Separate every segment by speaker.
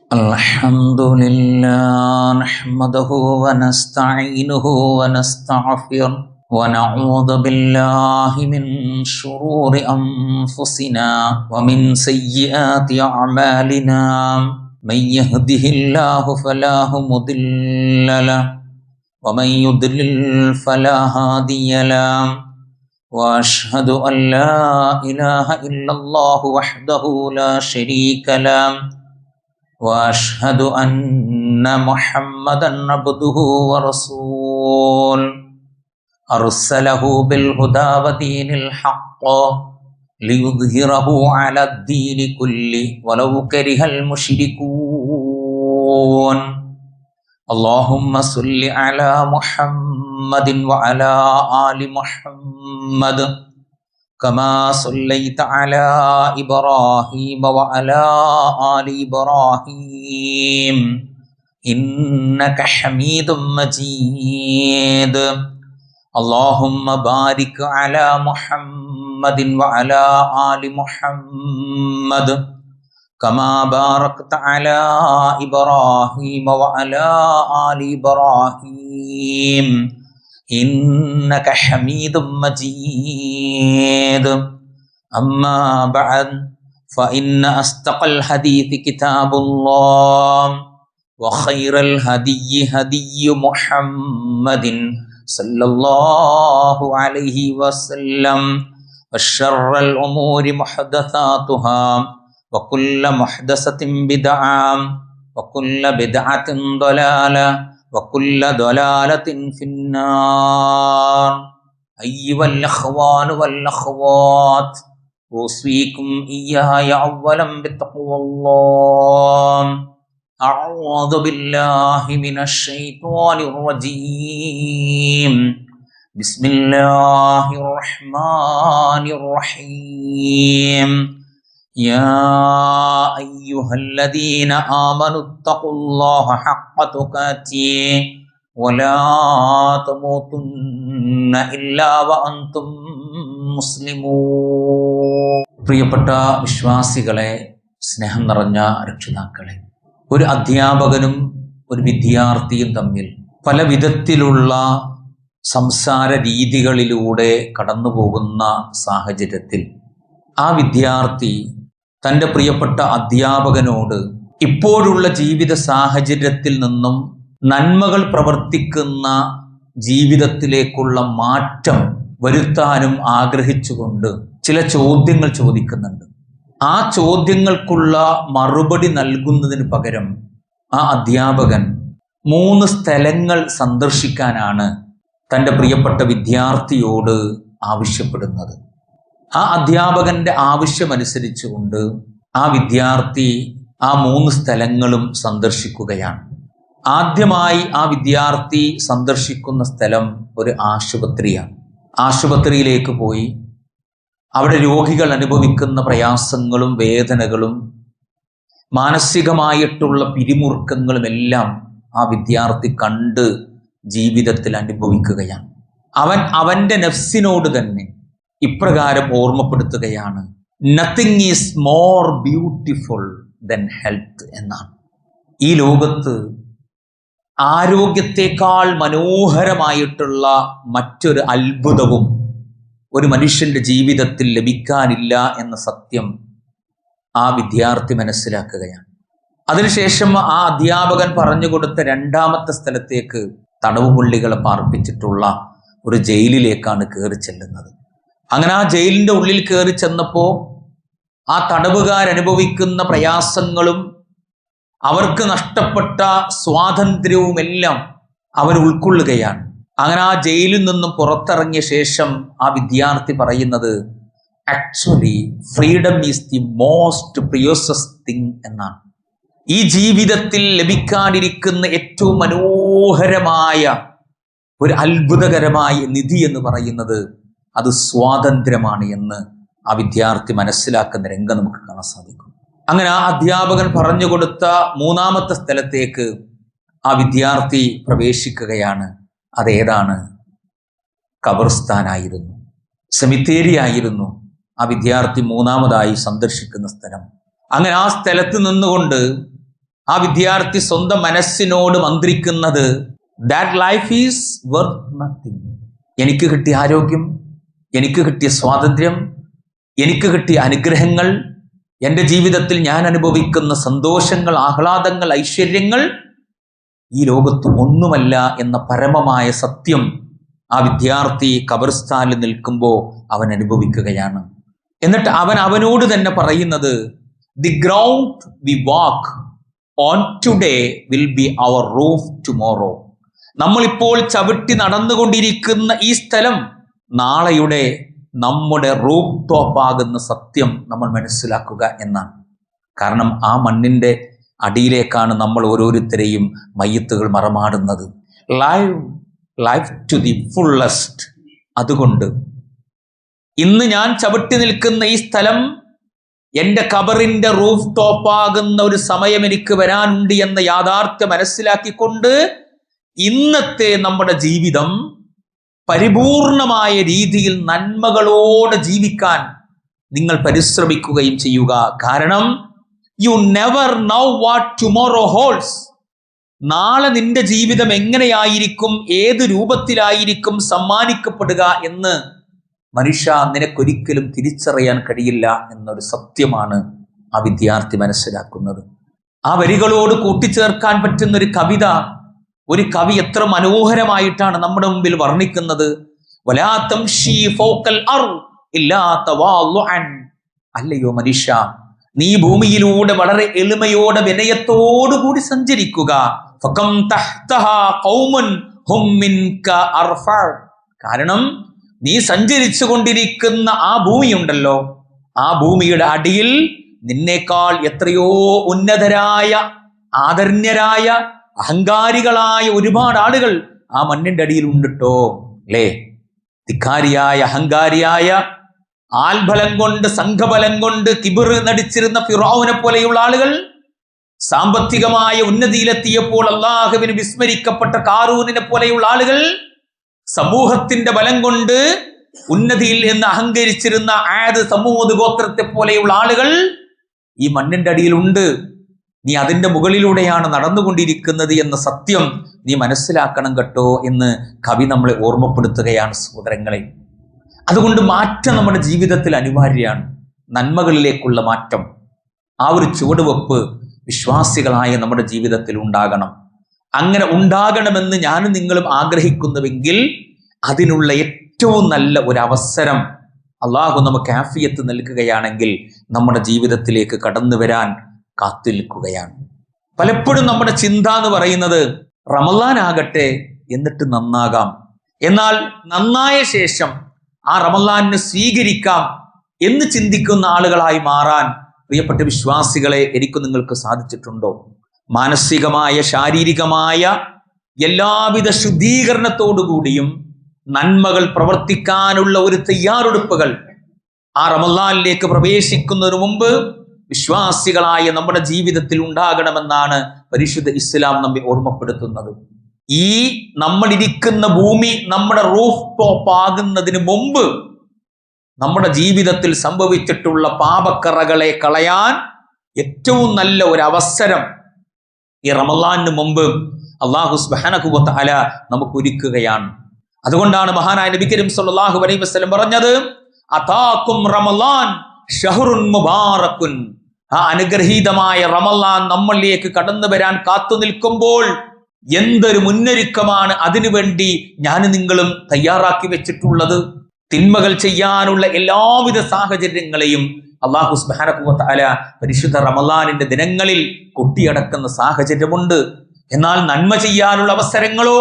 Speaker 1: Alhamdulillah, nahmaduhu wa nasta'inuhu wa nasta'afir wa na'udhu billahi min shururi anfusina wa min sayyiati a'malina. Man yahdihillahu falahu mudilla lah wa man yudlil fala hadiya lah. Wa ashhadu an la ilaha illallah wahdahu la sharika lah. وأشهد أن محمدا عبده ورسوله أرسله بالهدى ودين الحق ليظهره على الدين كله ولو كره المشركون اللهم صل على محمد وعلى آل محمد كما صليت على إبراهيم وعلى آل إبراهيم إنك حميد مجيد اللهم بارك على محمد وعلى آل محمد كما باركت على إبراهيم وعلى آل إبراهيم إنك حميد مجيد أما بعد فإن أصدق الحديث كتاب الله وخير الهدي هدي محمد صلى الله عليه وسلم وشر الأمور محدثاتها وكل محدثة بدعة وكل بدعة ضلالة وكل ضلالة في النار أيها الأخوان والأخوات أوصيكم إياي أولا بتقوى الله أعوذ بالله من الشيطان الرجيم بسم الله الرحمن الرحيم يا أيها الذين آمنوا اتقوا الله حق تقاته ولا تموتن إلا وأنتم مسلمون. പ്രിയപ്പെട്ട വിശ്വാസികളെ, സ്നേഹം നിറഞ്ഞ രക്ഷിതാക്കളെ, ഒരു അധ്യാപകനും ഒരു വിദ്യാർത്ഥിയും തമ്മിൽ പല വിധത്തിലുള്ള സംസാര രീതികളിലൂടെ കടന്നു പോകുന്ന സാഹചര്യത്തിൽ ആ വിദ്യാർത്ഥി തൻ്റെ പ്രിയപ്പെട്ട അധ്യാപകനോട് ഇപ്പോഴുള്ള ജീവിത സാഹചര്യത്തിൽ നിന്നും നന്മകൾ പ്രവർത്തിക്കുന്ന ജീവിതത്തിലേക്കുള്ള മാറ്റം വരുത്താനും ആഗ്രഹിച്ചുകൊണ്ട് ചില ചോദ്യങ്ങൾ ചോദിക്കുന്നുണ്ട്. ആ ചോദ്യങ്ങൾക്കുള്ള മറുപടി നൽകുന്നതിന് പകരം ആ അധ്യാപകൻ 3 സ്ഥലങ്ങൾ സന്ദർശിക്കാനാണ് തൻ്റെ പ്രിയപ്പെട്ട വിദ്യാർത്ഥിയോട് ആവശ്യപ്പെടുന്നത്. ആ അധ്യാപകന്റെ ആവശ്യമനുസരിച്ചുകൊണ്ട് ആ വിദ്യാർത്ഥി ആ 3 സ്ഥലങ്ങളും സന്ദർശിക്കുകയാണ്. ആദ്യമായി ആ വിദ്യാർത്ഥി സന്ദർശിക്കുന്ന സ്ഥലം ഒരു ആശുപത്രിയാണ്. ആശുപത്രിയിലേക്ക് പോയി അവിടെ രോഗികൾ അനുഭവിക്കുന്ന പ്രയാസങ്ങളും വേദനകളും മാനസികമായിട്ടുള്ള പിരിമുറുക്കങ്ങളും എല്ലാം ആ വിദ്യാർത്ഥി കണ്ട് ജീവിതത്തിൽ അനുഭവിക്കുകയാണ്. അവൻ്റെ നഫ്സിനോട് തന്നെ ഇപ്രകാരം ഓർമ്മപ്പെടുത്തുകയാണ്, nothing is more beautiful than health എന്നാണ്. ഈ ലോകത്ത് ആരോഗ്യത്തെക്കാൾ മനോഹരമായിട്ടുള്ള മറ്റൊരു അത്ഭുതവും ഒരു മനുഷ്യന്റെ ജീവിതത്തിൽ ലഭിക്കാനില്ല എന്ന സത്യം ആ വിദ്യാർത്ഥി മനസ്സിലാക്കുകയാണ്. അതിനുശേഷം ആ അധ്യാപകൻ പറഞ്ഞുകൊടുത്ത 2ാമത്തെ സ്ഥലത്തേക്ക് തടവുപുള്ളികളെ പാർപ്പിച്ചിട്ടുള്ള ഒരു ജയിലിലേക്കാണ് കയറി ചെല്ലുന്നത്. അങ്ങനെ ആ ജയിലിൻ്റെ ഉള്ളിൽ കയറി ചെന്നപ്പോൾ ആ തടവുകാരനുഭവിക്കുന്ന പ്രയാസങ്ങളും അവർക്ക് നഷ്ടപ്പെട്ട സ്വാതന്ത്ര്യവുമെല്ലാം അവർ ഉൾക്കൊള്ളുകയാണ്. അങ്ങനെ ആ ജയിലിൽ നിന്നും പുറത്തിറങ്ങിയ ശേഷം ആ വിദ്യാർത്ഥി പറയുന്നത്, actually freedom is the most precious thing എന്നാണ്. ഈ ജീവിതത്തിൽ ലഭിക്കാനിരിക്കുന്ന ഏറ്റവും മനോഹരമായ ഒരു അത്ഭുതകരമായ നിധി എന്ന് പറയുന്നത് അത് സ്വാതന്ത്ര്യമാണ് എന്ന് ആ വിദ്യാർത്ഥി മനസ്സിലാക്കുന്ന രംഗം നമുക്ക് കാണാൻ സാധിക്കും. അങ്ങനെ ആ അധ്യാപകൻ പറഞ്ഞുകൊടുത്ത 3ാമത്തെ സ്ഥലത്തേക്ക് ആ വിദ്യാർത്ഥി പ്രവേശിക്കുകയാണ്. അതേതാണ്? ഖബർസ്ഥാനായിരുന്നു, സെമിത്തേരി ആയിരുന്നു ആ വിദ്യാർത്ഥി 3ാമതായി സന്ദർശിക്കുന്ന സ്ഥലം. അങ്ങനെ ആ സ്ഥലത്ത് നിന്നുകൊണ്ട് ആ വിദ്യാർത്ഥി സ്വന്തം മനസ്സിനോട് മന്ത്രിക്കുന്നത് that life is worth nothing. എനിക്ക് കിട്ടിയ ആരോഗ്യം, എനിക്ക് കിട്ടിയ സ്വാതന്ത്ര്യം, എനിക്ക് കിട്ടിയ അനുഗ്രഹങ്ങൾ, എൻ്റെ ജീവിതത്തിൽ ഞാൻ അനുഭവിക്കുന്ന സന്തോഷങ്ങൾ, ആഹ്ലാദങ്ങൾ, ഐശ്വര്യങ്ങൾ ഈ ലോകത്ത് ഒന്നുമല്ല എന്ന പരമമായ സത്യം ആ വിദ്യാർത്ഥി ഖബർസ്ഥാനിൽ നിൽക്കുമ്പോൾ അവൻ അനുഭവിക്കുകയാണ്. എന്നിട്ട് അവനോട് തന്നെ പറയുന്നത്, the ground we walk on today will be our roof tomorrow. നമ്മളിപ്പോൾ ചവിട്ടി നടന്നുകൊണ്ടിരിക്കുന്ന ഈ സ്ഥലം നാളെയുടെ നമ്മുടെ റൂഫ് ടോപ്പാകുന്ന സത്യം നമ്മൾ മനസ്സിലാക്കുക എന്നാണ്. കാരണം ആ മണ്ണിൻ്റെ അടിയിലേക്കാണ് നമ്മൾ ഓരോരുത്തരെയും മയ്യത്തുകൾ മറമാടുന്നത്. Life to the fullest. അതുകൊണ്ട് ഇന്ന് ഞാൻ ചവിട്ടി നിൽക്കുന്ന ഈ സ്ഥലം എൻ്റെ ഖബറിൻ്റെ റൂഫ് ടോപ്പാകുന്ന ഒരു സമയം എനിക്ക് വരാനുണ്ട് എന്ന യാഥാർത്ഥ്യം മനസ്സിലാക്കിക്കൊണ്ട് ഇന്നത്തെ നമ്മുടെ ജീവിതം പരിപൂർണമായ രീതിയിൽ നന്മകളോടെ ജീവിക്കാൻ നിങ്ങൾ പരിശ്രമിക്കുകയും ചെയ്യുക. കാരണം you never now what tomorrow holds. നാളെ നിന്റെ ജീവിതം എങ്ങനെയായിരിക്കും, ഏത് രൂപത്തിലായിരിക്കും സമ്മാനിക്കപ്പെടുക എന്ന് മനുഷ്യ നിനക്കൊരിക്കലും തിരിച്ചറിയാൻ കഴിയില്ല എന്നൊരു സത്യമാണ് ആ വിദ്യാർത്ഥി മനസ്സിലാക്കുന്നത്. ആ വരികളോട് കൂട്ടിച്ചേർക്കാൻ പറ്റുന്ന ഒരു കവിത ഒരു കവി എത്ര മനോഹരമായിട്ടാണ് നമ്മുടെ മുമ്പിൽ വർണ്ണിക്കുന്നത്. വലാ തംശി ഫൗഖൽ അർദ് ഇല്ലാ തവാളുഅൻ. അല്ലയോ മനുഷ്യ, നീ ഭൂമിയിലൂടെ വളരെ എളിമയോടെ വിനയത്തോടുകൂടി സഞ്ചരിക്കുക. ഫകം തഹ്തഹാ ഖൗമുൻ ഹും മിൻക അർഫഅ. കാരണം നീ സഞ്ചരിച്ചു കൊണ്ടിരിക്കുന്ന ആ ഭൂമിയുണ്ടല്ലോ, ആ ഭൂമിയുടെ അടിയിൽ നിന്നേക്കാൾ എത്രയോ ഉന്നതരായ, ആദരണീയരായ, അഹങ്കാരികളായ ഒരുപാട് ആളുകൾ ആ മണ്ണിന്റെ അടിയിൽ ഉണ്ടിട്ടോ അല്ലേ? ധിക്കാരിയായ, അഹങ്കാരിയായ, ആൽബലം കൊണ്ട്, സംഘബലം കൊണ്ട് കിബിർ നടിച്ചിരുന്ന ഫിറഔനെ പോലെയുള്ള ആളുകൾ, സാമ്പത്തികമായ ഉന്നതിയിലെത്തിയപ്പോൾ അള്ളാഹുവിന് വിസ്മരിക്കപ്പെട്ട കാറൂനിനെ പോലെയുള്ള ആളുകൾ, സമൂഹത്തിന്റെ ബലം കൊണ്ട് ഉന്നതിയിൽ എന്ന് അഹങ്കരിച്ചിരുന്ന ആദ്, സമൂദ് ഗോത്രത്തെ പോലെയുള്ള ആളുകൾ ഈ മണ്ണിന്റെ അടിയിലുണ്ട്. നീ അതിൻ്റെ മുകളിലൂടെയാണ് നടന്നുകൊണ്ടിരിക്കുന്നത് എന്ന സത്യം നീ മനസ്സിലാക്കണം കേട്ടോ എന്ന് കവി നമ്മളെ ഓർമ്മപ്പെടുത്തുകയാണ് സഹോദരങ്ങളെ. അതുകൊണ്ട് മാറ്റം നമ്മുടെ ജീവിതത്തിൽ അനിവാര്യമാണ്. നന്മകളിലേക്കുള്ള മാറ്റം, ആ ഒരു ചുവടുവെപ്പ് വിശ്വാസികളായ നമ്മുടെ ജീവിതത്തിൽ ഉണ്ടാകണം. അങ്ങനെ ഉണ്ടാകണമെന്ന് ഞാനും നിങ്ങളും ആഗ്രഹിക്കുന്നുവെങ്കിൽ അതിനുള്ള ഏറ്റവും നല്ല ഒരു അവസരം അള്ളാഹു നമുക്ക് ആഫിയത്ത് നൽകുകയാണെങ്കിൽ നമ്മുടെ ജീവിതത്തിലേക്ക് കടന്നു വരാൻ കാത്തു നിൽക്കുകയാണ്. പലപ്പോഴും നമ്മുടെ ചിന്ത എന്ന് പറയുന്നത് റമളാൻ ആകട്ടെ എന്നിട്ട് നന്നാകാം, എന്നാൽ നന്നായ ശേഷം ആ റമളാനിനെ സ്വീകരിക്കാം എന്ന് ചിന്തിക്കുന്ന ആളുകളായി മാറാൻ പ്രിയപ്പെട്ട വിശ്വാസികളെ എനിക്ക് നിങ്ങൾക്ക് സാധിച്ചിട്ടുണ്ടോ? മാനസികമായ, ശാരീരികമായ എല്ലാവിധ ശുദ്ധീകരണത്തോടുകൂടിയും നന്മകൾ പ്രവർത്തിക്കാനുള്ള ഒരു തയ്യാറെടുപ്പുകൾ ആ റമളാനിലേക്ക് പ്രവേശിക്കുന്നതിന് മുമ്പ് വിശ്വാസികളായ നമ്മുടെ ജീവിതത്തിൽ ഉണ്ടാകണമെന്നാണ് പരിശുദ്ധ ഇസ്ലാം നമ്മെ ഓർമ്മപ്പെടുത്തുന്നത്. ഈ നമ്മളിരിക്കുന്ന ഭൂമി നമ്മുടെ റൂഫ് ടോപ്പ് ആകുന്നതിന് മുമ്പ് നമ്മുടെ ജീവിതത്തിൽ സംഭവിച്ചിട്ടുള്ള പാപക്കറകളെ കളയാൻ ഏറ്റവും നല്ല ഒരു അവസരം ഈ റമളാനിന് മുമ്പ് അല്ലാഹു സുബ്ഹാനഹു വ തആല നമുക്ക് ഒരുക്കുകയാണ്. അതുകൊണ്ടാണ് മഹാനായ നബി കരീം സല്ലല്ലാഹു അലൈഹി വസല്ലം പറഞ്ഞത്, അതാകും റമളാൻ ഷഹ്റുൻ മുബാറകുൻ. ആ അനുഗ്രഹീതമായ റമളാൻ നമ്മളിലേക്ക് കടന്നു വരാൻ കാത്തു നിൽക്കുമ്പോൾ എന്തൊരു മുന്നൊരുക്കമാണ് അതിനുവേണ്ടി ഞാൻ നിങ്ങളും തയ്യാറാക്കി വെച്ചിട്ടുള്ളത്. തിന്മകൾ ചെയ്യാനുള്ള എല്ലാവിധ സാഹചര്യങ്ങളെയും അല്ലാഹു സുബ്ഹാനഹു വ തആല പരിശുദ്ധ റമളാനിന്റെ ദിനങ്ങളിൽ കൊട്ടിയടക്കുന്ന സാഹചര്യമുണ്ട്. എന്നാൽ നന്മ ചെയ്യാനുള്ള അവസരങ്ങളോ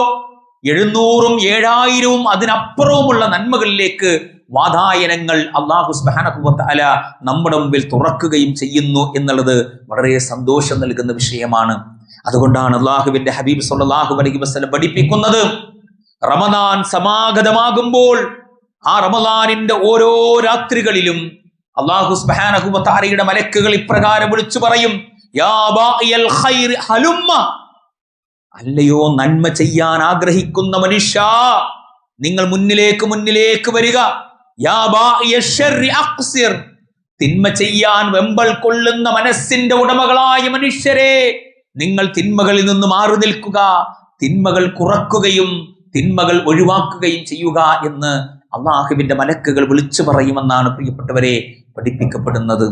Speaker 1: 700ഉം 7000ഉം അതിനപ്പുറവുമുള്ള നന്മകളിലേക്ക് വാതായനങ്ങൾ അല്ലാഹു സുബ്ഹാനഹു വ തആല നമ്മുടെ മുമ്പിൽ തുറക്കുകയും ചെയ്യുന്നു എന്നുള്ളത് വളരെ സന്തോഷം നൽകുന്ന വിഷയമാണ്. അതുകൊണ്ടാണ് അല്ലാഹുവിന്റെ ഹബീബ് സല്ലല്ലാഹു അലൈഹി വസല്ലം പഠിപ്പിക്കുന്നത്, റമദാൻ സമാഗതമാകുമ്പോൾ ആ റമദാനിന്റെ ഓരോ രാത്രികളിലും അല്ലാഹു സുബ്ഹാനഹു വ തആലയുടെ മലക്കുകൾ ഇപ്രകാരം വിളിച്ചു പറയും, യാ ബാഇയൽ ഖൈർ ഹലുമ്മ. അല്ലയോ നന്മ ചെയ്യാൻ ആഗ്രഹിക്കുന്ന മനുഷ്യ, നിങ്ങൾ മുന്നിലേക്ക് വരിക. യാ ബാഇയ ശർരി അഖ്സിർ. തിന്മ ചെയ്യാൻ വെമ്പൽ കൊള്ളുന്ന മനസ്സിന്റെ ഉടമകളായ മനുഷ്യരെ, നിങ്ങൾ തിന്മകളിൽ നിന്ന് മാറി നിൽക്കുക, തിന്മകൾ കുറക്കുകയും തിന്മകൾ ഒഴിവാക്കുകയും ചെയ്യുക എന്ന് അള്ളാഹുവിന്റെ മലക്കുകൾ വിളിച്ചു പറയുമെന്നാണ് പ്രിയപ്പെട്ടവരെ പഠിപ്പിക്കപ്പെടുന്നത്.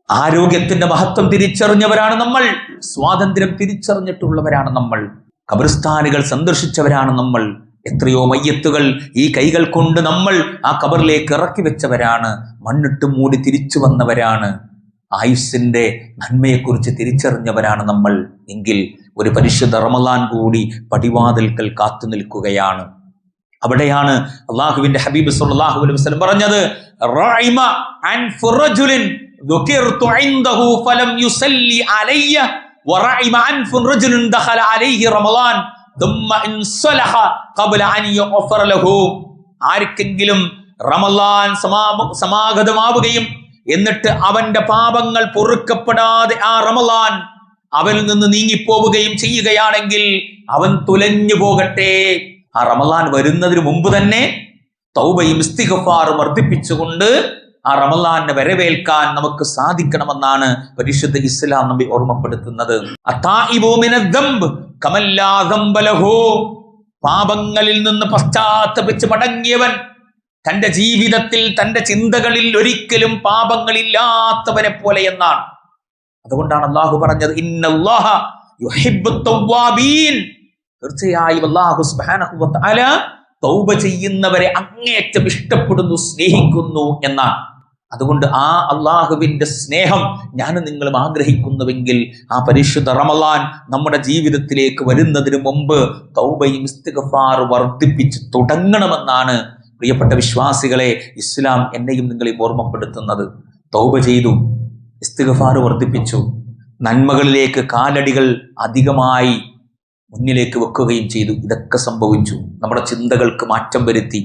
Speaker 1: ആരോഗ്യത്തിന്റെ മഹത്വം തിരിച്ചറിഞ്ഞവരാണ് നമ്മൾ, സ്വാതന്ത്ര്യം തിരിച്ചറിഞ്ഞിട്ടുള്ളവരാണ് നമ്മൾ, ഖബർസ്ഥാനുകൾ സന്ദർശിച്ചവരാണ് നമ്മൾ. എത്രയോ മയ്യത്തുകൾ ഈ കൈകൾ കൊണ്ട് നമ്മൾ ആ ഖബറിലേക്ക് ഇറക്കി വെച്ചവരാണ്, മണ്ണിട്ട് മൂടി തിരിച്ചു വന്നവരാണ്. ആയുസ്സിന്റെ നന്മയെക്കുറിച്ച് തിരിച്ചറിഞ്ഞവരാണ് നമ്മൾ. എങ്കിൽ ഒരു പരിശുദ്ധ റമളാൻ കൂടി പടിവാതിൽക്കൽ കാത്തു നിൽക്കുകയാണ്. അവിടെയാണ് അള്ളാഹുവിന്റെ ഹബീബ് സല്ലല്ലാഹു അലൈഹി വസല്ലം പറഞ്ഞത്, റഅയിമ അൻ ഫുറജുലിൻ ദുകിർതു ഇൻദഹു ഫലം യുസല്ലി അലയ്യ വറഅയിമ അൻ ഫുറജുലിൻ ദഖല അലൈഹി റമളാൻ ثم انصلح قبل ان يغفر له. ആർക്കെങ്കിലും റമളാൻ സമാഗതമാവുകയും എന്നിട്ട് അവന്റെ പാപങ്ങൾ പൊറുക്കപ്പെടാതെ ആ റമളാൻ അവനിൽ നിന്ന് നീങ്ങിപ്പോവുകയും ചെയ്യുകയാണെങ്കിൽ അവൻ തുലഞ്ഞു പോകട്ടെ. ആ റമളാൻ വരുന്നതിന് മുമ്പ് തന്നെ തൗബയും ഇസ്തിഗ്ഫാറും വർദ്ധിപ്പിച്ചുകൊണ്ട് ആ റമളാനെ വരവേൽക്കാൻ നമുക്ക് സാധിക്കണമെന്നാണ് പരിശുദ്ധ ഇസ്ലാം നമ്മെ ഓർമ്മപ്പെടുത്തുന്നത്. അതാഇബു മിനദ്ദംബ് കമല്ലാ ദംബ ലഹു. പാപങ്ങളിൽ നിന്ന് പശ്ചാത്തപിച്ച് മടങ്ങിയവൻ തന്റെ ജീവിതത്തിൽ തന്റെ ചിന്തകളിൽ ഒരിക്കലും പാപങ്ങളില്ലാത്തവനെ പോലെ എന്നാണ്. അതുകൊണ്ടാണ് അല്ലാഹു പറഞ്ഞത്, ഇന്നല്ലാഹ യുഹിബ്ബുത് തവ്വാബീൻ. തീർച്ചയായും അല്ലാഹു സുബ്ഹാനഹു വ തആല തൗബ ചെയ്യുന്നവരെ അങ്ങേയറ്റം ഇഷ്ടപ്പെടുന്നു, സ്നേഹിക്കുന്നു എന്നാണ്. അതുകൊണ്ട് ആ അള്ളാഹുവിന്റെ സ്നേഹം ഞാനും നിങ്ങളും ആഗ്രഹിക്കുന്നുവെങ്കിൽ ആ പരിശുദ്ധ റമളാൻ നമ്മുടെ ജീവിതത്തിലേക്ക് വരുന്നതിന് മുമ്പ് തൗബയും ഇസ്തിഗ്ഫാർ വർദ്ധിപ്പിച്ച് തുടങ്ങണമെന്നാണ് പ്രിയപ്പെട്ട വിശ്വാസികളെ ഇസ്ലാം എന്നെയും നിങ്ങളെയും ഓർമ്മപ്പെടുത്തുന്നത്. തൗബ ചെയ്തു, ഇസ്തിഗ്ഫാർ വർദ്ധിപ്പിച്ചു, നന്മകളിലേക്ക് കാലടികൾ അധികമായി മുന്നിലേക്ക് വെക്കുകയും ചെയ്തു. ഇതൊക്കെ സംഭവിച്ചു. നമ്മുടെ ചിന്തകൾക്ക് മാറ്റം വരുത്തി,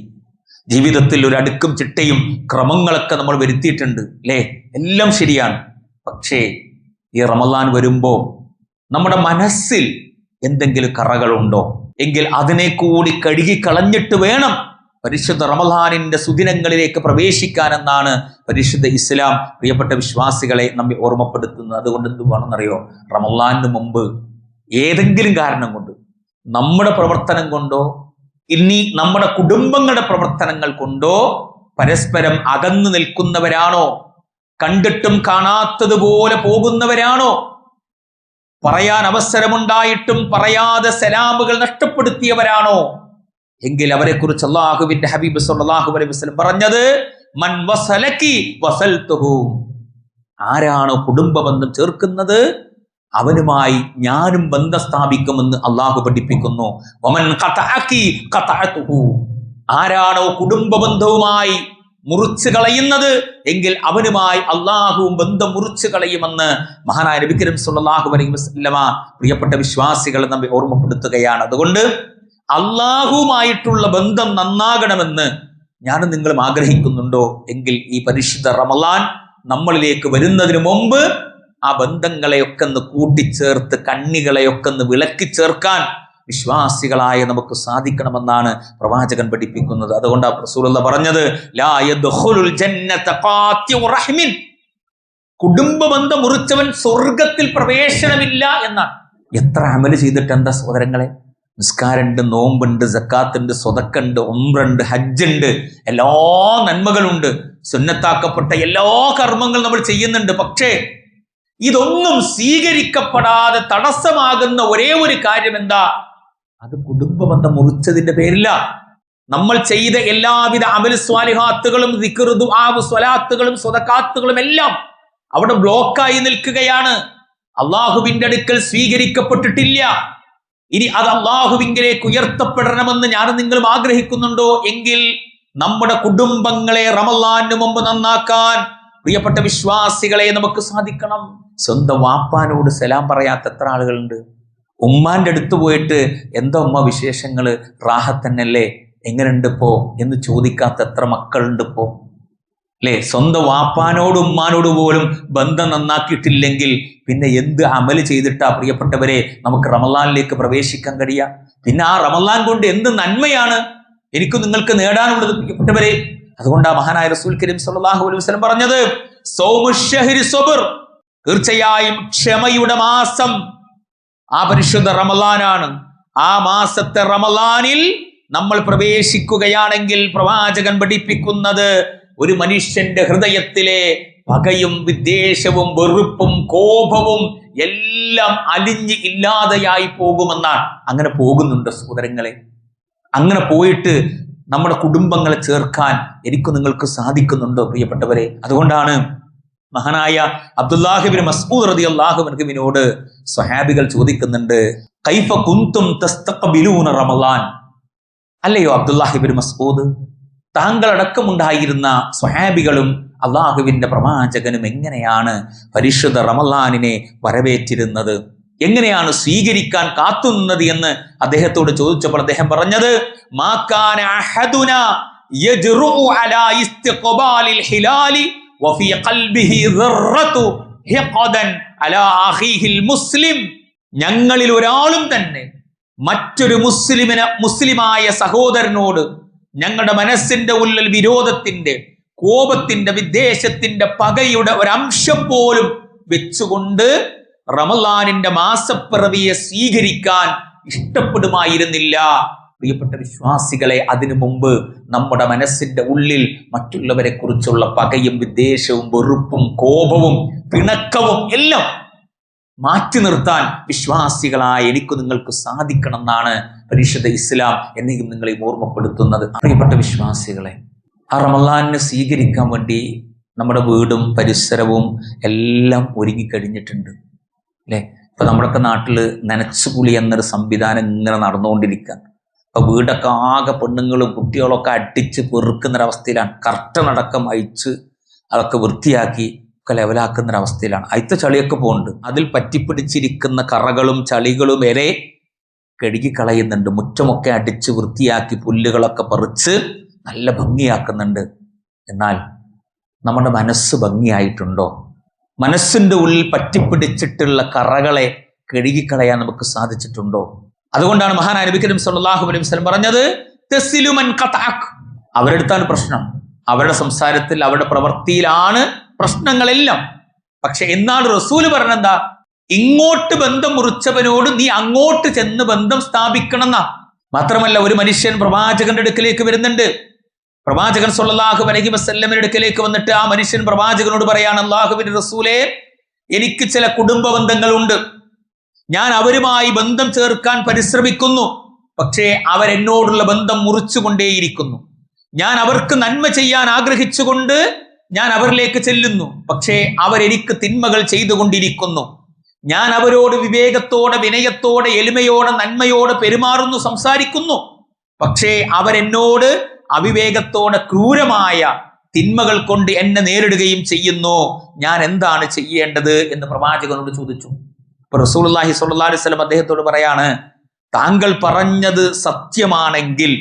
Speaker 1: ജീവിതത്തിൽ ഒരു അടുക്കും ചിട്ടയും ക്രമങ്ങളൊക്കെ നമ്മൾ വരുത്തിയിട്ടുണ്ട്, അല്ലേ? എല്ലാം ശരിയാണ്. പക്ഷേ ഈ റമളാൻ വരുമ്പോൾ നമ്മുടെ മനസ്സിൽ എന്തെങ്കിലും കറകളുണ്ടോ എങ്കിൽ അതിനെ കൂടി കഴുകി കളഞ്ഞിട്ട് വേണം പരിശുദ്ധ റമളാനിന്റെ സുദിനങ്ങളിലേക്ക് പ്രവേശിക്കാനെന്നാണ് പരിശുദ്ധ ഇസ്ലാം പ്രിയപ്പെട്ട വിശ്വാസികളെ നമ്മെ ഓർമ്മപ്പെടുത്തുന്നത്. അതുകൊണ്ട് എന്ത് വേണമെന്നറിയോ? റമളാനിന് മുമ്പ് ഏതെങ്കിലും കാരണം കൊണ്ട്, നമ്മുടെ പ്രവർത്തനം കൊണ്ടോ ഇനി നമ്മുടെ കുടുംബങ്ങളുടെ പ്രവർത്തനങ്ങൾ കൊണ്ടോ പരസ്പരം അകന്നു നിൽക്കുന്നവരാണോ, കണ്ടിട്ടും കാണാത്തതുപോലെ പോകുന്നവരാണോ, പറയാൻ അവസരമുണ്ടായിട്ടും പറയാതെ സലാമുകൾ നഷ്ടപ്പെടുത്തിയവരാണോ എങ്കിൽ അവരെ കുറിച്ച് അല്ലാഹുവിന്റെ ഹബീബ് സല്ലല്ലാഹു അലൈഹി വസല്ലം പറഞ്ഞത്, മൻ വസലകി വസൽതുഹു. ആരാണോ കുടുംബ ബന്ധം ചേർക്കുന്നത് അവനുമായി ഞാനും ബന്ധം സ്ഥാപിക്കുമെന്ന് അള്ളാഹു പഠിപ്പിക്കുന്നു. വമൻ ഖതഅകി ഖതഅതുഹു. ആരാണോ കുടുംബ ബന്ധവുമായി മുറിച്ചു കളയുന്നത് എങ്കിൽ അവനുമായി അള്ളാഹുവും ബന്ധം മുറിച്ചു കളയുമെന്ന് മഹാനായ നബി കരീം സല്ലല്ലാഹു അലൈഹി വസല്ലമ പ്രിയപ്പെട്ട വിശ്വാസികളെ നമ്മെ ഓർമ്മപ്പെടുത്തുകയാണ്. അതുകൊണ്ട് അള്ളാഹുവുമായിട്ടുള്ള ബന്ധം നന്നാകണമെന്ന് ഞാനും നിങ്ങളും ആഗ്രഹിക്കുന്നുണ്ടോ എങ്കിൽ ഈ പരിശുദ്ധ റമളാൻ നമ്മളിലേക്ക് വരുന്നതിന് മുമ്പ് ആ ബന്ധങ്ങളെയൊക്കെ ഒന്ന് കൂട്ടിച്ചേർത്ത് കണ്ണികളെയൊക്കെ ഒന്ന് വിളക്കി ചേർക്കാൻ വിശ്വാസികളായ നമുക്ക് സാധിക്കണമെന്നാണ് പ്രവാചകൻ പഠിപ്പിക്കുന്നത്. അതുകൊണ്ടാണ് റസൂലുള്ളാഹി പറഞ്ഞത്, ലാ യദ്ഖുലുൽ ജന്നത ഖാതിഉ റഹ്മിൻ. കുടുംബ ബന്ധം മുറിച്ചവൻ സ്വർഗത്തിൽ പ്രവേശനമില്ല എന്നാണ്. എത്ര അമല് ചെയ്തിട്ട് എന്താ സഹോദരങ്ങളെ? നിസ്കാരമുണ്ട്, നോമ്പുണ്ട്, സക്കാത്തുണ്ട്, സ്വതക്കുണ്ട്, ഉംറയുണ്ട്, ഹജ്ജുണ്ട്, എല്ലാ നന്മകളുണ്ട്, സുന്നത്താക്കപ്പെട്ട എല്ലാ കർമ്മങ്ങളും നമ്മൾ ചെയ്യുന്നുണ്ട്. പക്ഷേ ഇതൊന്നും സ്വീകരിക്കപ്പെടാതെ തടസ്സമാകുന്ന ഒരേ ഒരു കാര്യം എന്താ? അത് കുടുംബ ബന്ധം മുറിച്ചതിന്റെ പേരില്ല. നമ്മൾ ചെയ്ത എല്ലാവിധ അമൽ സ്വാലിഹാത്തുകളും ദിക്ർ, ദുആ, സ്വലാത്തുകളും സ്വതക്കാത്തുകളും എല്ലാം അവിടെ ബ്ലോക്കായി നിൽക്കുകയാണ്. അള്ളാഹുവിന്റെ അടുക്കൽ സ്വീകരിക്കപ്പെട്ടിട്ടില്ല. ഇനി അത് അള്ളാഹുവിങ്കിലേക്ക് ഉയർത്തപ്പെടണമെന്ന് ഞാനും നിങ്ങളും ആഗ്രഹിക്കുന്നുണ്ടോ എങ്കിൽ നമ്മുടെ കുടുംബങ്ങളെ റമളാനിന് മുമ്പ് നന്നാക്കാൻ പ്രിയപ്പെട്ട വിശ്വാസികളെ നമുക്ക് സാധിക്കണം. സ്വന്തം വാപ്പാനോട് സലാം പറയാത്ത എത്ര ആളുകളുണ്ട്? ഉമ്മാന്റെ അടുത്ത് പോയിട്ട് എന്താ ഉമ്മ വിശേഷങ്ങള്, റാഹത്തന്നല്ലേ, എങ്ങനെയുണ്ട് ഇപ്പോ എന്ന് ചോദിക്കാത്ത എത്ര മക്കളുണ്ട് ഇപ്പോ, അല്ലേ? സ്വന്തം വാപ്പാനോട് ഉമ്മാനോട് പോലും ബന്ധം നന്നാക്കിയിട്ടില്ലെങ്കിൽ പിന്നെ എന്ത് അമല് ചെയ്തിട്ടാ പ്രിയപ്പെട്ടവരെ നമുക്ക് റമളാനിലേക്ക് പ്രവേശിക്കാൻ കഴിയുക? പിന്നെ ആ റമളാൻ കൊണ്ട് എന്ത് നന്മയാണ് എനിക്ക് നിങ്ങൾക്ക് നേടാനുള്ളത് പ്രിയപ്പെട്ടവരെ? അതുകൊണ്ടാണ് മഹാനായ റസൂൽ കരീം സല്ലല്ലാഹു അലൈഹി വസല്ലം പറഞ്ഞത്, സൗമു ശഹ്രി സബ്ർ. തീർച്ചയായും ക്ഷമയുടെ മാസം. ആ പരിശുദ്ധ റമളാനാണ്. ആ മാസത്തെ റമളാനിൽ നമ്മൾ പ്രവേശിക്കുകയാണെങ്കിൽ പ്രവാചകൻ പഠിപ്പിക്കുന്നത് ഒരു മനുഷ്യന്റെ ഹൃദയത്തിലെ പകയും വിദ്വേഷവും വെറുപ്പും കോപവും എല്ലാം അലിഞ്ഞ് ഇല്ലാതെയായി പോകുമെന്നാണ്. അങ്ങനെ പോകുന്നുണ്ട് സഹോദരങ്ങളെ. അങ്ങനെ പോയിട്ട് നമ്മുടെ കുടുംബങ്ങളെ ചേർക്കാൻ എനിക്ക് നിങ്ങൾക്ക് സാധിക്കുന്നുണ്ടോ പ്രിയപ്പെട്ടവരെ? അതുകൊണ്ടാണ് മഹാനായ അബ്ദുല്ലാഹി ഇബ്നു മസ്ഊദ് റളിയല്ലാഹു അൻഹുവിനോട് സ്വഹാബികൾ ചോദിക്കുന്നുണ്ട്, കൈഫ കുന്തും തസ്തഖ്ബിലൂന റമളാൻ. അല്ലയോ അബ്ദുല്ലാഹി ഇബ്നു മസ്ഊദ്, താങ്കളടക്കമുണ്ടായിരുന്ന സ്വഹാബികളും അള്ളാഹുവിന്റെ പ്രവാചകനും എങ്ങനെയാണ് പരിശുദ്ധ റമളാനിനെ വരവേറ്റിരുന്നത്, എങ്ങനെയാണ് സ്വീകരിക്കാൻ കാത്തുനിന്നത് എന്ന് അദ്ദേഹത്തോട് ചോദിച്ചപ്പോൾ അദ്ദേഹം പറഞ്ഞത്, മാ കാന അഹദുനാ യജ്റു അലാ ഇസ്തിഖ്ബാലിൽ ഹിലാലി വഫീ ഖൽബിഹി ദർറതു ഹിഖദൻ അലാ അഖീഹിൽ മുസ്ലിം. ഞങ്ങളിൽ ഒരാളും തന്നെ മറ്റൊരു മുസ്ലിമായ സഹോദരനോട് ഞങ്ങളുടെ മനസ്സിന്റെ ഉള്ളിൽ വിരോധത്തിന്റെ, കോപത്തിന്റെ, വിദ്വേഷത്തിന്റെ, പകയുടെ ഒരംശം പോലും വെച്ചുകൊണ്ട് റമളാനിന്റെ മാസപ്പിറവിയെ സ്വീകരിക്കാൻ ഇഷ്ടപ്പെടുമായിരുന്നില്ല. പ്രിയപ്പെട്ട വിശ്വാസികളെ, അതിനു മുമ്പ് നമ്മുടെ മനസ്സിന്റെ ഉള്ളിൽ മറ്റുള്ളവരെ കുറിച്ചുള്ള പകയും വിദ്വേഷവും വെറുപ്പും കോപവും പിണക്കവും എല്ലാം മാറ്റി നിർത്താൻ വിശ്വാസികളായ എനിക്ക് നിങ്ങൾക്ക് സാധിക്കണം എന്നാണ് പരിശുദ്ധ ഇസ്ലാം എന്നെയും നിങ്ങളെ ഓർമ്മപ്പെടുത്തുന്നത്. പ്രിയപ്പെട്ട വിശ്വാസികളെ, ആ റമളാനിനെ സ്വീകരിക്കാൻ വേണ്ടി നമ്മുടെ വീടും പരിസരവും എല്ലാം ഒരുങ്ങിക്കഴിഞ്ഞിട്ടുണ്ട് അല്ലെ? ഇപ്പൊ നമ്മുടെയൊക്കെ നാട്ടില് നനച്ചുകുളി എന്നൊരു സംവിധാനം ഇങ്ങനെ നടന്നുകൊണ്ടിരിക്കുക. അപ്പൊ വീടൊക്കെ ആകെ പെണ്ണുങ്ങളും കുട്ടികളൊക്കെ അടിച്ച് പെറുക്കുന്നൊരവസ്ഥയിലാണ്. കർട്ടനടക്കം അഴിച്ച് അതൊക്കെ വൃത്തിയാക്കി ഒക്കെ ലെവലാക്കുന്നൊരവസ്ഥയിലാണ്. അയിത്ത ചളിയൊക്കെ പോകുന്നുണ്ട്. അതിൽ പറ്റിപ്പിടിച്ചിരിക്കുന്ന കറകളും ചളികളും വരെ കഴുകിക്കളയുന്നുണ്ട്. മുറ്റമൊക്കെ അടിച്ച് വൃത്തിയാക്കി പുല്ലുകളൊക്കെ പറിച്ച് നല്ല ഭംഗിയാക്കുന്നുണ്ട്. എന്നാൽ നമ്മുടെ മനസ്സ് ഭംഗിയായിട്ടുണ്ടോ? മനസ്സിന്റെ ഉള്ളിൽ പറ്റിപ്പിടിച്ചിട്ടുള്ള കറകളെ കഴുകിക്കളയാൻ നമുക്ക് സാധിച്ചിട്ടുണ്ടോ? അതുകൊണ്ടാണ് മഹാനായ നബി കരീം സല്ലല്ലാഹു അലൈഹി വസല്ലം പറഞ്ഞത്, തസിലു മൻ ഖതഅക്. അവരുടെ അടുത്താണ് പ്രശ്നം. അവരുടെ സംസാരത്തിൽ, അവരുടെ പ്രവൃത്തിയിലാണ് പ്രശ്നങ്ങളെല്ലാം. പക്ഷെ എന്നാണ് റസൂല് പറഞ്ഞെന്താ? ഇങ്ങോട്ട് ബന്ധം മുറിച്ചവനോട് നീ അങ്ങോട്ട് ചെന്ന് ബന്ധം സ്ഥാപിക്കണം എന്നാ. മാത്രമല്ല, ഒരു മനുഷ്യൻ പ്രവാചകന്റെ അടുക്കലേക്ക് വരുന്നുണ്ട്. പ്രവാചകൻ സല്ലല്ലാഹു അലൈഹി വസല്ലമയുടെ അടുക്കലേക്ക് വന്നിട്ട് ആ മനുഷ്യൻ പ്രവാചകനോട് പറയാണ്, അല്ലാഹുവിന്റെ റസൂലേ, എനിക്ക് ചില കുടുംബ ബന്ധങ്ങളുണ്ട്. ഞാൻ അവരുമായി ബന്ധം ചേർക്കാൻ പരിശ്രമിക്കുന്നു. പക്ഷേ അവരെന്നോടുള്ള ബന്ധം മുറിച്ചുകൊണ്ടേയിരിക്കുന്നു. ഞാൻ അവർക്ക് നന്മ ചെയ്യാൻ ആഗ്രഹിച്ചുകൊണ്ട് ഞാൻ അവരിലേക്ക് ചെല്ലുന്നു. പക്ഷേ അവരെനിക്ക് തിന്മകൾ ചെയ്തുകൊണ്ടിരിക്കുന്നു. ഞാൻ അവരോട് വിവേകത്തോടെ, വിനയത്തോടെ, എളിമയോടെ, നന്മയോടെ പെരുമാറുന്നു, സംസാരിക്കുന്നു. പക്ഷേ അവരെന്നോട് അവിവേകത്തോടെ ക്രൂരമായ തിന്മകൾ കൊണ്ട് എന്നെ നേരിടുകയും ചെയ്യുന്നു. ഞാൻ എന്താണ് ചെയ്യേണ്ടത് എന്ന് പ്രവാചകനോട് ചോദിച്ചു. അപ്പൊ റസൂലുള്ളാഹി സ്വല്ലല്ലാഹു അലൈഹി വസല്ലം അദ്ദേഹത്തോട് പറയാണ്, താങ്കൾ പറഞ്ഞത് സത്യമാണെങ്കിൽ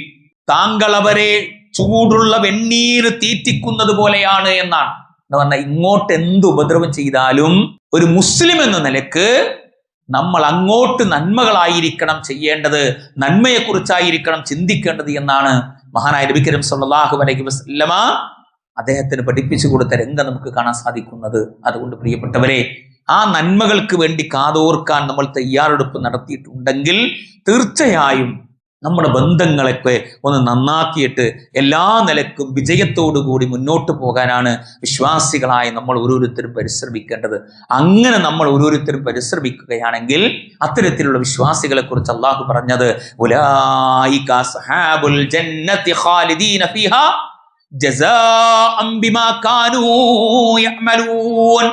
Speaker 1: താങ്കൾ അവരെ ചൂടുള്ള വെണ്ണീര് തീറ്റിക്കുന്നത് പോലെയാണ് എന്നാണ്. എന്ന് പറഞ്ഞാൽ, ഇങ്ങോട്ട് എന്ത് ഉപദ്രവം ചെയ്താലും ഒരു മുസ്ലിം എന്ന നിലക്ക് നമ്മൾ അങ്ങോട്ട് നന്മകളായിരിക്കണം ചെയ്യേണ്ടത്, നന്മയെക്കുറിച്ചായിരിക്കണം ചിന്തിക്കേണ്ടത് എന്നാണ് മഹാനായ നബി കരീം സല്ലല്ലാഹു അലൈഹി വസല്ലമ അദ്ദേഹത്തിന് പഠിപ്പിച്ചു കൊടുത്ത രംഗം നമുക്ക് കാണാൻ സാധിക്കുന്നത്. അതുകൊണ്ട് പ്രിയപ്പെട്ടവരെ, ആ നന്മകൾക്ക് വേണ്ടി കാതോർക്കാൻ നമ്മൾ തയ്യാറെടുപ്പ് നടത്തിയിട്ടുണ്ടെങ്കിൽ തീർച്ചയായും നമ്മുടെ ബന്ധങ്ങളൊക്കെ ഒന്ന് നന്നാക്കിയിട്ട് എല്ലാ നിലക്കും വിജയത്തോടുകൂടി മുന്നോട്ട് പോകാനാണ് വിശ്വാസികളായി നമ്മൾ ഓരോരുത്തരും പരിശ്രമിക്കേണ്ടത്. അങ്ങനെ നമ്മൾ ഓരോരുത്തരും പരിശ്രമിക്കുകയാണെങ്കിൽ അത്തരത്തിലുള്ള വിശ്വാസികളെ കുറിച്ച് അള്ളാഹു പറഞ്ഞത്, ഉലൈക അസ്ഹാബുൽ ജന്നത്തി ഖാലിദീന ഫീഹാ ജസാഅൻ ബിമാ കാനൂ യഅമലൂൻ.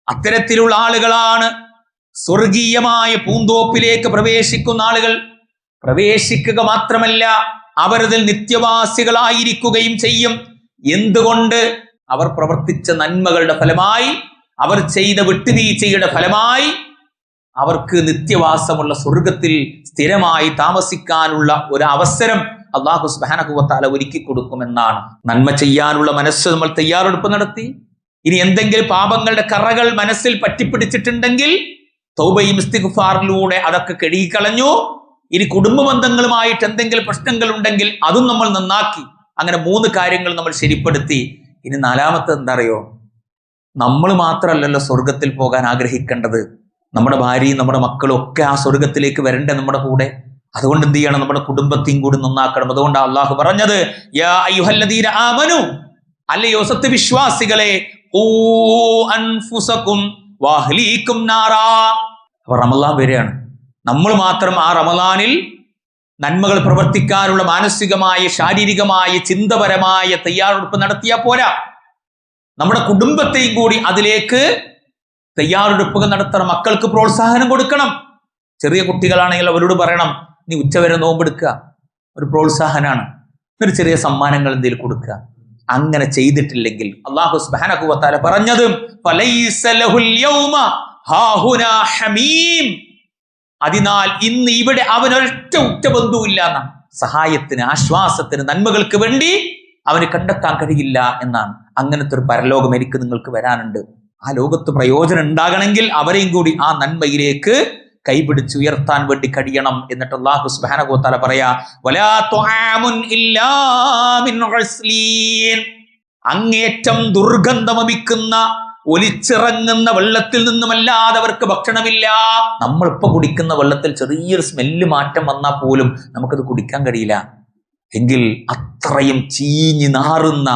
Speaker 1: അത്തരത്തിലുള്ള ആളുകളാണ് സ്വർഗീയമായ പൂന്തോപ്പിലേക്ക് പ്രവേശിക്കുന്ന ആളുകൾ. പ്രവേശിക്കുക മാത്രമല്ല, അവരതിൽ നിത്യവാസികളായിരിക്കുകയും ചെയ്യും. എന്തുകൊണ്ട്? അവർ പ്രവർത്തിച്ച നന്മകളുടെ ഫലമായി, അവർ ചെയ്ത വിട്ടുവീഴ്ചയുടെ ഫലമായി അവർക്ക് നിത്യവാസമുള്ള സ്വർഗത്തിൽ സ്ഥിരമായി താമസിക്കാനുള്ള ഒരു അവസരം അല്ലാഹു സുബ്ഹാനഹു വ തആല ഒരുക്കി കൊടുക്കുമെന്നാണ്. നന്മ ചെയ്യാനുള്ള മനസ്സ് നമ്മൾ തയ്യാറെടുപ്പ് നടത്തി. ഇനി എന്തെങ്കിലും പാപങ്ങളുടെ കറകൾ മനസ്സിൽ പറ്റിപ്പിടിച്ചിട്ടുണ്ടെങ്കിൽ തൗബയും ഇസ്തിഗ്ഫാറിലൂടെ അതൊക്കെ കഴുകിക്കളഞ്ഞു. ഇനി കുടുംബ ബന്ധങ്ങളുമായിട്ട് എന്തെങ്കിലും പ്രശ്നങ്ങൾ ഉണ്ടെങ്കിൽ അതും നമ്മൾ നന്നാക്കി. അങ്ങനെ 3 കാര്യങ്ങൾ നമ്മൾ ശരിപ്പെടുത്തി. ഇനി 4-മത്തെ എന്താ അറിയോ? നമ്മൾ മാത്രമല്ലല്ലോ സ്വർഗത്തിൽ പോകാൻ ആഗ്രഹിക്കേണ്ടത്. നമ്മുടെ ഭാര്യയും നമ്മുടെ മക്കളും ഒക്കെ ആ സ്വർഗത്തിലേക്ക് വരണ്ടേ നമ്മുടെ കൂടെ? അതുകൊണ്ട് എന്ത് ചെയ്യണം? നമ്മുടെ കുടുംബത്തെയും കൂടി നന്നാക്കണം. അതുകൊണ്ടാണ് അള്ളാഹു പറഞ്ഞത്, യാ അയ്യുഹല്ലദീന ആമനു, അല്ലയോ സത്യവിശ്വാസികളെ, ഖൂ അൻഫുസകും വഅഹ്ലീകും നാറാ. അപ്പൊ റമളാൻ വരെയാണ്. നമ്മൾ മാത്രം ആ റമളാനിൽ നന്മകൾ പ്രവർത്തിക്കാനുള്ള മാനസികമായ, ശാരീരികമായ, ചിന്തപരമായ തയ്യാറെടുപ്പ് നടത്തിയാൽ പോരാ. നമ്മുടെ കുടുംബത്തെയും കൂടി അതിലേക്ക് തയ്യാറെടുപ്പുകൾ നടത്തണം. മക്കൾക്ക് പ്രോത്സാഹനം കൊടുക്കണം. ചെറിയ കുട്ടികളാണെങ്കിൽ അവരോട് പറയണം, നീ ഉച്ചവരെ നോമ്പെടുക്കുക, ഒരു പ്രോത്സാഹനമാണ്. ഒരു ചെറിയ സമ്മാനങ്ങൾ എന്തെങ്കിലും കൊടുക്കുക. അങ്ങനെ ചെയ്തിട്ടില്ലെങ്കിൽ അല്ലാഹു സുബ്ഹാനഹു വ തആല പറഞ്ഞത്, ഫലൈസ ലഹുൽ യൗമ ഹാഹുനാ ഹമീം, അതിനാൽ ഇന്ന് ഇവിടെ അവനൊറ്റ ഉറ്റബന്ധുവില്ല എന്നാണ്. സഹായത്തിന്, ആശ്വാസത്തിന്, നന്മകൾക്ക് വേണ്ടി അവന് കണ്ടെത്താൻ കഴിയില്ല എന്നാണ്. അങ്ങനത്തെ ഒരു പരലോകം എനിക്ക് നിങ്ങൾക്ക് വരാനുണ്ട്. ആ ലോകത്ത് പ്രയോജനം ഉണ്ടാകണമെങ്കിൽ അവരെയും കൂടി ആ നന്മയിലേക്ക് കൈപിടിച്ച് ഉയർത്താൻ വേണ്ടി കഴിയണം. എന്നിട്ട് അല്ലാഹു സുബ്ഹാനഹു വ തആല പറയാ, വലാ തുആമുൻ ഇല്ലാ മിൻ ഗസ്ലീൻ, അങ്ങേറ്റം ദുർഗന്ധമമിക്കുന്ന ഒലിച്ചിറങ്ങുന്ന വെള്ളത്തിൽ നിന്നുമല്ലാതെ അവർക്ക് ഭക്ഷണമില്ല. നമ്മളിപ്പോ കുടിക്കുന്ന വെള്ളത്തിൽ ചെറിയൊരു സ്മെല്ല് മാറ്റം വന്നാൽ പോലും നമുക്കത് കുടിക്കാൻ കഴിയില്ല. എങ്കിൽ അത്രയും ചീഞ്ഞ് നാറുന്ന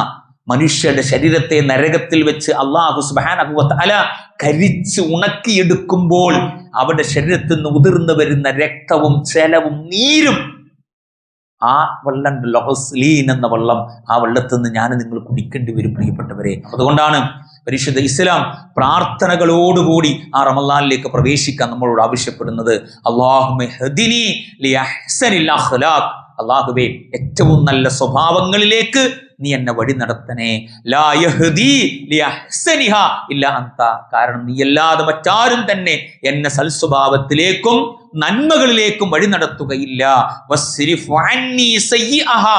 Speaker 1: മനുഷ്യരുടെ ശരീരത്തെ നരകത്തിൽ വെച്ച് അല്ലാഹു സുബ്ഹാനഹു വ തആല കരിച്ച് ഉണക്കിയെടുക്കുമ്പോൾ അവരുടെ ശരീരത്തിൽ നിന്ന് ഉതിർന്നു വരുന്ന രക്തവും ജലവും നീരും, ആ വെള്ളം ലഹസ്ലീൻ എന്ന വെള്ളം, ആ വെള്ളത്തിൽ നിന്ന് ഞാൻ നിങ്ങൾ കുടിക്കേണ്ടി വരും പ്രിയപ്പെട്ടവരെ. അതുകൊണ്ടാണ് പരിശുദ്ധ ഇസ്ലാം പ്രാർത്ഥനകളോടുകൂടി ആ റമളാനിലേക്ക് പ്രവേശിക്കാൻ നമ്മളോട് ആവശ്യപ്പെടുന്നത്. അല്ലാഹുമ്മ ഹദിനി ലിഅഹ്സനിൽ അഖ്ലാഖ്, അല്ലാഹുവേ ഏറ്റവും നല്ല സ്വഭാവങ്ങളിലേക്ക് നീ എന്നെ വഴി നടത്തണേ. ലാ യഹ്ദി ലിഅഹ്സനിഹാ ഇല്ലാ അൻത, കാരണം നീ അല്ലാതെ മറ്റാരും തന്നെ എന്നെ സൽസ്വഭാവത്തിലേക്കും നന്മകളിലേക്കും വഴി നടത്തുകയില്ല. വസ്രിഫ് അന്നി സയ്യിഅഹാ,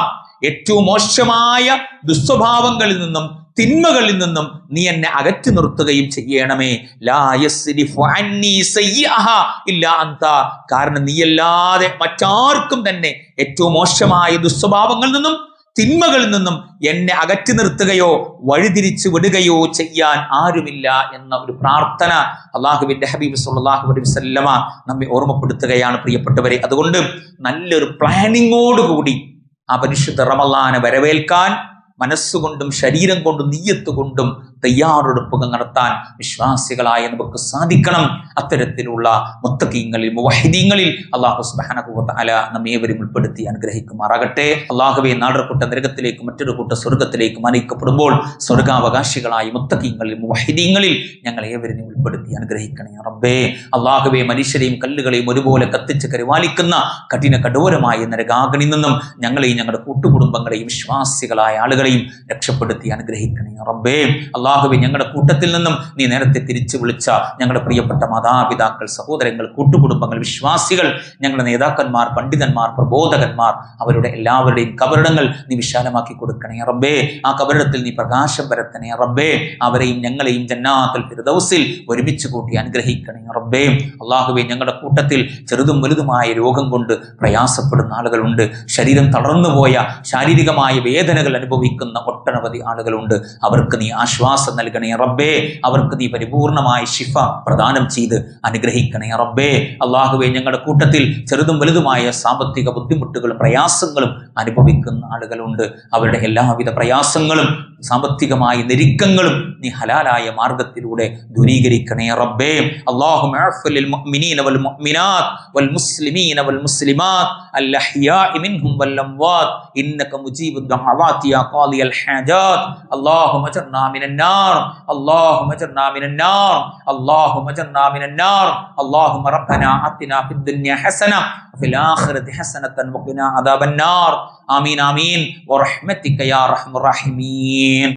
Speaker 1: ഏറ്റവും മോശമായ ദുസ്വഭാവങ്ങളിൽ നിന്നും തിന്മകളിൽ നിന്നും നീ എന്നെ അകറ്റി നിർത്തുകയും ചെയ്യണമേ. ലാ യസ്രിഫു അന്നി സയ്യിഅഹാ ഇല്ലാ അൻത, കാരണം നീയല്ലാതെ മറ്റാർക്കും തന്നെ ഏറ്റവും മോശമായ ദുസ്വഭാവങ്ങളിൽ നിന്നും തിന്മകളിൽ നിന്നും എന്നെ അകറ്റി നിർത്തുകയോ വഴിതിരിച്ചു വിടുകയോ ചെയ്യാൻ ആരുമില്ല എന്ന ഒരു പ്രാർത്ഥന അല്ലാഹുവിന്റെ ഹബീബ് സല്ലല്ലാഹു അലൈഹി വസല്ലമ നമ്മെ ഓർമ്മപ്പെടുത്തുകയാണ് പ്രിയപ്പെട്ടവരെ. അതുകൊണ്ട് നല്ലൊരു പ്ലാനിങ്ങോടുകൂടി ആ പരിശുദ്ധ റമളാനെ വരവേൽക്കാൻ മനസ്സുകൊണ്ടും ശരീരം കൊണ്ടും നിയ്യത്ത് കൊണ്ടും തയ്യാറെടുപ്പുകൾ നടത്താൻ വിശ്വാസികളായ നമുക്ക് സാധിക്കണം. അത്തരത്തിലുള്ള മുത്തഖീങ്ങളിൽ, മുവഹിദീങ്ങളിൽ അല്ലാഹു സുബ്ഹാനഹു വ തആല നമ്മേവരും ഉൾപ്പെടുത്തി അനുഗ്രഹിക്കുമാറാകട്ടെ. അല്ലാഹുവേ, നാടർക്കുട്ട നരകത്തിലേക്കും മറ്റൊരു കൂട്ട സ്വർഗത്തിലേക്കും അനയിക്കപ്പെടുമ്പോൾ സ്വർഗാവകാശികളായ മുത്തഖീങ്ങളിൽ, മുവഹിദീങ്ങളിൽ ഞങ്ങളേവരും ഉൾപ്പെടുത്തി അനുഗ്രഹിക്കണേ റബ്ബേ. അല്ലാഹുവേ, മനുഷ്യരെയും കല്ലുകളെയും ഒരുപോലെ കത്തിച്ച് കരുവാലിക്കുന്ന കഠിന കഠോരമായ നരകാഗ്നിയിൽ നിന്നും ഞങ്ങളെയും ഞങ്ങളുടെ കൂട്ടുകുടുംബങ്ങളെയും വിശ്വാസികളായ ആളുകളെയും രക്ഷപ്പെടുത്തി അനുഗ്രഹിക്കണേ റബ്ബേ. അല്ലാഹുവേ, ഞങ്ങളുടെ കൂട്ടത്തിൽ നിന്നും നീ നേരത്തെ തിരിച്ചു വിളിച്ച ഞങ്ങളുടെ പ്രിയപ്പെട്ട മാതാപിതാക്കൾ, സഹോദരങ്ങൾ, കൂട്ടുകുടുംബങ്ങൾ, വിശ്വാസികൾ, ഞങ്ങളുടെ നേതാക്കന്മാർ, പണ്ഡിതന്മാർ, പ്രബോധകന്മാർ, അവരുടെ എല്ലാവരുടെയും കബറിടങ്ങൾ നീ വിശാലമാക്കി കൊടുക്കണേ റബ്ബേ. ആ കബറിടത്തിൽ നീ പ്രകാശം പരത്തണേ റബ്ബേ. അവരെയും ഞങ്ങളെയും ജന്നാത്തുൽ ഫിർദൗസിൽ ഒരുമിച്ച് കൂട്ടി അനുഗ്രഹിക്കണേ റബ്ബേ. അല്ലാഹുവേ, ഞങ്ങളുടെ കൂട്ടത്തിൽ ചെറുതും വലുതുമായ രോഗം കൊണ്ട് പ്രയാസപ്പെടുന്ന ആളുകളുണ്ട്. ശരീരം തളർന്നുപോയ, ശാരീരികമായ വേദനകൾ അനുഭവിക്കുന്ന ഒട്ടനവധി ആളുകളുണ്ട്. അവർക്ക് നീ ആശ്വാസം നൽകണേ റബ്ബേ. അവർക്ക് നീ പരിപൂർണമായ ശിഫ പ്രദാനം ചെയ്ത് അനുഗ്രഹിക്കണേ റബ്ബേ. അല്ലാഹുവേ, ഞങ്ങളുടെ കൂട്ടത്തിൽ ചെറുതും വലുതുമായ സാമ്പത്തിക ബുദ്ധിമുട്ടുകളും പ്രയാസങ്ങളും അനുഭവിക്കുന്ന ആളുകളുണ്ട്. അവരുടെ എല്ലാവിധ പ്രയാസങ്ങളും സാമ്പത്തികമായ ഞെരുക്കങ്ങളും നീ ഹലാലായ മാർഗത്തിലൂടെ ദൂരീകരിക്കണേ റബ്ബേ. അല്ലാഹുമ്മ അഅ്ഫു ലിൽ മുഅ്മിനീന വൽ മുഅ്മിനാത്ത് വൽ മുസ്ലിമീന വൽ മുസ്ലിമാത്ത് അൽ അഹ്യാഇ മിൻഹും വൽ അംവാത്ത് ഇന്നക മുജീബുദ് ദഅവാതി യാ ഖാദിയൽ ഹാജാത്ത്. അല്ലാഹുമ്മ അജ്ർനാ മിനൻ നാർ, അല്ലാഹുമ്മ അജ്ർനാ മിനൻ നാർ, അല്ലാഹുമ്മ അജ്ർനാ മിനൻ നാർ. അല്ലാഹുമ്മ റബ്ബനാ ആതിനാ ഫിദ് ദുനിയ ഹസന വഫിൽ ആഖിറതി ഹസനതൻ വഖിനാ അദാബൻ നാർ. ആമീൻ ആമീൻ വറഹ്മതിക യാ അർഹമർ റഹീമീൻ.